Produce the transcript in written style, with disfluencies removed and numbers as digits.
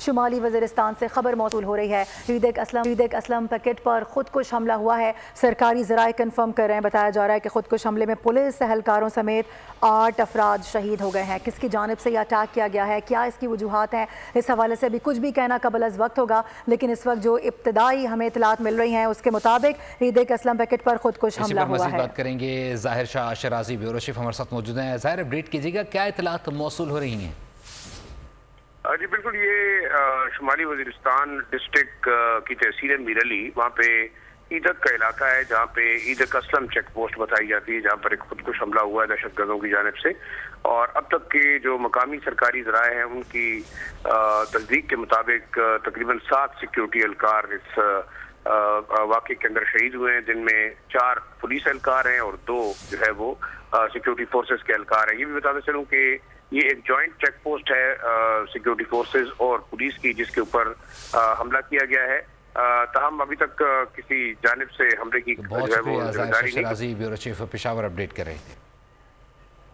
शुमाली वज़ीरिस्तान से खबर मौसूल हो रही है। ईद असलम पैकेट पर खुदकुश हमला हुआ है। सरकारी ज़राए कन्फर्म कर रहे हैं, बताया जा रहा है कि खुदकुश हमले में पुलिस एहलकारों समेत 8 अफराद शहीद हो गए हैं। किसकी जानिब से यह अटैक किया गया है, क्या इसकी वजूहात हैं, इस हवाले से अभी कुछ भी कहना कबल अज़ वक्त होगा। लेकिन इस वक्त जो इब्तदाई हमें इतलात मिल रही हैं उसके मुताबिक ईद असलम पैकेट पर खुदकुश हमला हुआ है। बात करेंगे ज़ाहिर शाह शराजी ब्यूरो चीफ हमारे साथ मौजूद हैं। ज़ाहिर अपडेट कीजिएगा, क्या इतलात मौसूल हो रही हैं? जी बिल्कुल, ये शुमाली वज़ीरिस्तान डिस्ट्रिक्ट की तहसील मीर अली, वहाँ पे ईदक का इलाका है जहाँ पे ईदक असलम चेक पोस्ट बताई जाती है, जहाँ पर एक खुदकुश हमला हुआ है दहशतगर्दों की जानिब से। और अब तक के जो मकामी सरकारी ज़राए हैं उनकी तस्दीक के मुताबिक तकरीबन 7 सिक्योरिटी एहलकार इस वाक़े के अंदर शहीद हुए हैं, जिनमें 4 पुलिस एहलकार हैं और 2 जो है वो सिक्योरिटी फोर्सेस के एहलकार हैं। ये भी बताते चलूँ कि ये एक जॉइंट चेक पोस्ट है सिक्योरिटी फोर्सेस और पुलिस की, जिसके ऊपर हमला किया गया है। ताहम अभी तक किसी जानिब से हमले की जो है वो जिम्मेदारी नहीं। ब्यूरो चीफ पेशावर अपडेट कर रहे थे।